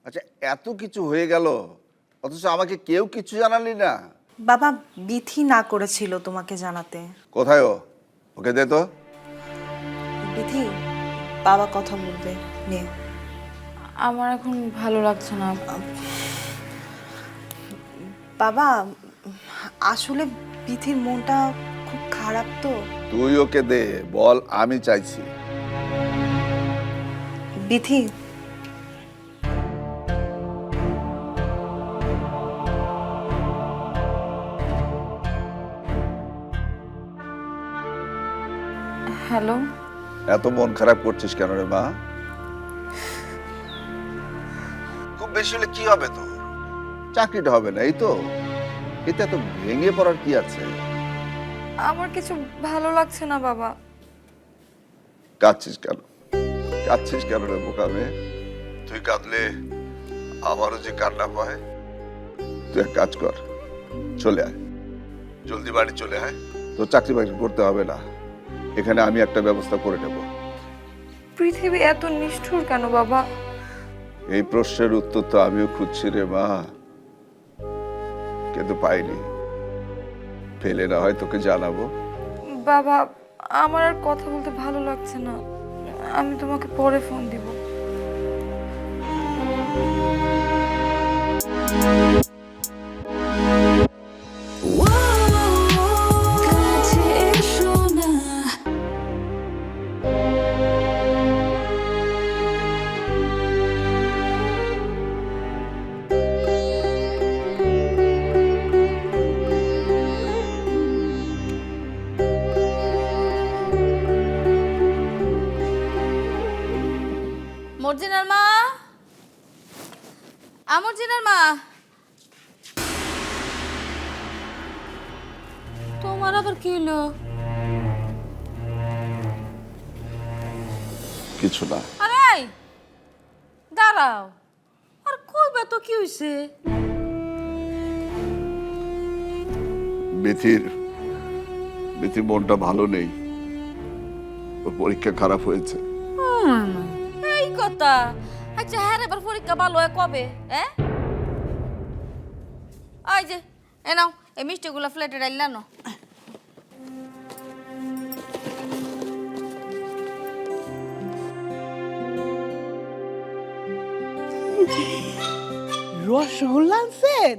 আচ্ছা, এত কিছু হয়ে গেল অথচ আমাকে কেউ কিছু জানালি না। বাবা বিথি না করেছিল তোমাকে জানাতে। কোথায় ও? ওকে দে তো। বিথি, বাবা কথা বলবে নে। আমার এখন ভালো লাগছে না। বাবা আসলে বিথির মনটা খুব খারাপ তো। তুই ওকে দে, বল আমি চাইছি। বিথি, হ্যালো, এত মন খারাপ করছিস কেন রে মা? খুব বেশি হলে কি হবে তোর? চাকরিটা হবে না, এই তো। এতে এত ভেঙে পড়ার কি আছে? আমার কিছু ভালো লাগছে না বাবা। কাঁদছিস কেন? কাঁদছিস কেন রে বোকা মেয়ে? তুই কাঁদলে আমারও যে কান্না পায়। তুই এক কাজ কর, চলে আয়, জলদি বাড়ি চলে আয়। তোর চাকরি বাকরি করতে হবে না, এখানে আমি একটা ব্যবস্থা করে নেব। পৃথিবী এত নিষ্ঠুর কেন বাবা? এই প্রশ্নের উত্তর তো আমিও খুঁজছি রে মা, কিন্তু পাইনি। ফেলে না হয় তোকে জানাবো। বাবা, আমার আর কথা বলতে ভালো লাগছে না। আমি তোমাকে পরে ফোন দিব। মর্জিনার মা, আমর্জিনার মা, তোমার আবার কি হলো? কিছু না। আরে দাঁড়াও, আর কইবা তো কি হইছে? বিথির মনটা ভালো নেই, ওর পরীক্ষা খারাপ হয়েছে। এই কথা। আচ্ছা হ্যাঁ, এবার পরীক্ষা ভালো হয় কবে? হ্যাঁ, ওই যে এ নাও, এই মিষ্টিগুলো ফ্লেটে ডাইল নাও। রসগোল্লা আনছেন?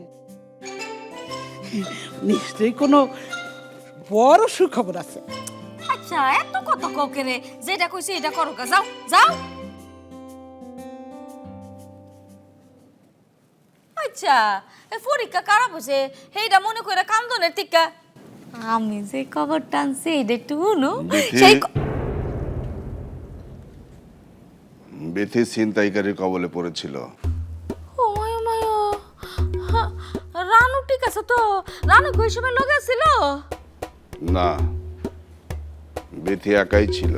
নিশ্চয়ই কোনো বড় সুখবর আছে। আচ্ছা এত কথা কাউকে রে, যেটা কইছে এটা করো গা, যাও যাও। আচ্ছা এই পরীক্ষা খারাপ হয়েছে, সেইটা মনে করে কান্দনের টিকা। আমি যে খবর টানছি এটা একটু শুনো। সেই বিথি ছিনতাইকারীর কবলে পড়েছিল। ও মায়া মায়া, রানু ঠিক আছে তো? রানু কই সময় লগে ছিল? না, বিথি একাই ছিল।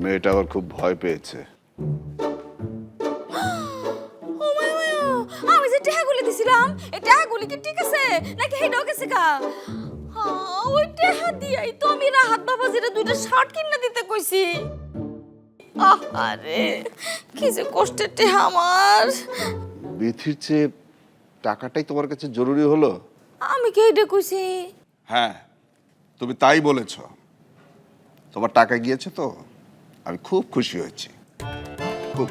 মেয়েটা আবার খুব ভয় পেয়েছে। ও মায়া মায়া, আমি যে টাকাগুলি দিছিলাম, এই টাকাগুলি কি ঠিক আছে নাকি হেডাও গেছে গা? ওই টাকা দিয়াই তো আমি রাহাত বাবাজিরে দুইটা শার্ট কিনে দিতে কইছি। আরে কি যে কষ্টের টাকা আমার। বিথির চেয়ে টাকাটাই তোমার কাছে জরুরি হলো? আমি কি এটা কইছি? হ্যাঁ, তুমি তাই বলেছ। তোমার টাকা গিয়েছে তো আমি খুব খুশি হয়েছি, খুব।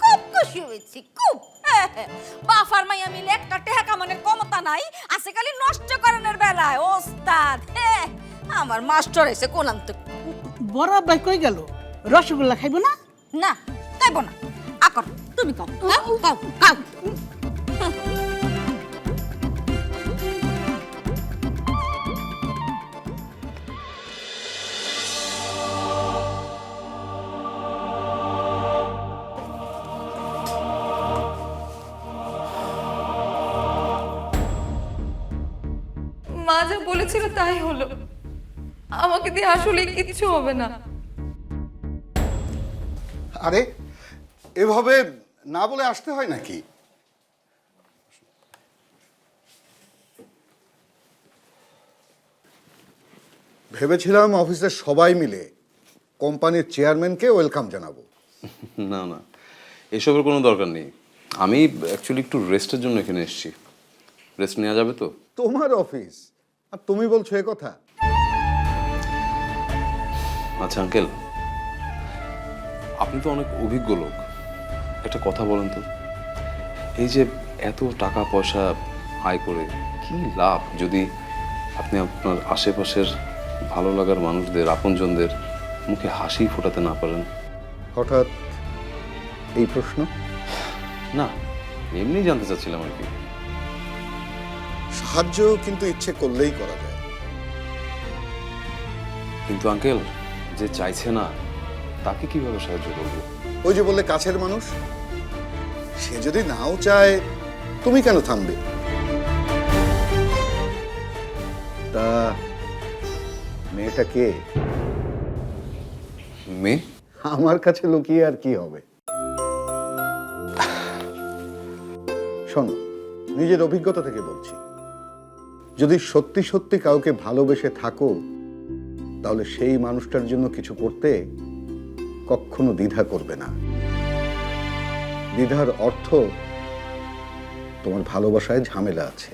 খুব খুশি হয়েছি, খুব। বাফার মাইয়া মিলে একটা টাকা কামানোর ক্ষমতা নাই, আছে খালি নষ্ট করানোর বেলায় ওস্তাদ। আমার মাস্টার এসে কোনান্ত। বড় আব্বাই কই গেল? রসগোল্লা খাইব না? না খাইব না। আকর তুমি খাও, খাও খাও। মা যা বলেছিল তাই হলো। আমাকে দিয়ে আসলে কিচ্ছু হবে না। আরে এভাবে না বলে আসতে হয় নাকি? ভেবেছিলাম অফিসের সবাই মিলে কোম্পানির চেয়ারম্যানকে ওয়েলকাম জানাবো। না না, এসবের কোনো দরকার নেই। আমি অ্যাকচুয়ালি একটু রেস্টের জন্য এখানে এসেছি। রেস্ট নেওয়া যাবে তো? তোমার অফিস আর তুমি বলছো এ কথা? আচ্ছা আঙ্কেল, আপনি তো অনেক অভিজ্ঞ লোক, একটা কথা বলেন তো, এই যে এত টাকা পয়সা আয় করে কি লাভ যদি আপনি আপনার আশেপাশের ভালো লাগার মানুষদের, আপনজনদের মুখে হাসি ফোটাতে না পারেন? হঠাৎ এই প্রশ্ন? না, এমনি জানতে চাচ্ছিলাম আর কি। সাহায্য কিন্তু ইচ্ছে করলেই করা যায়। কিন্তু আঙ্কেল, যে চাইছে না তাকে কিভাবে সাহায্য করবো? ওই যে বললে কাছের মানুষ, সে যদি নাও চায় তুমি কেন থামবে? তা মেয়েটা কে? মেয়ে? আমার কাছে লুকিয়ে আর কি হবে? শোনো, নিজের অভিজ্ঞতা থেকে বলছি, যদি সত্যি সত্যি কাউকে ভালোবেসে থাকো তাহলে সেই মানুষটার জন্য কিছু করতে কখনো দ্বিধা করবে না। দ্বিধার অর্থ তোমার ভালোবাসায় ঝামেলা আছে।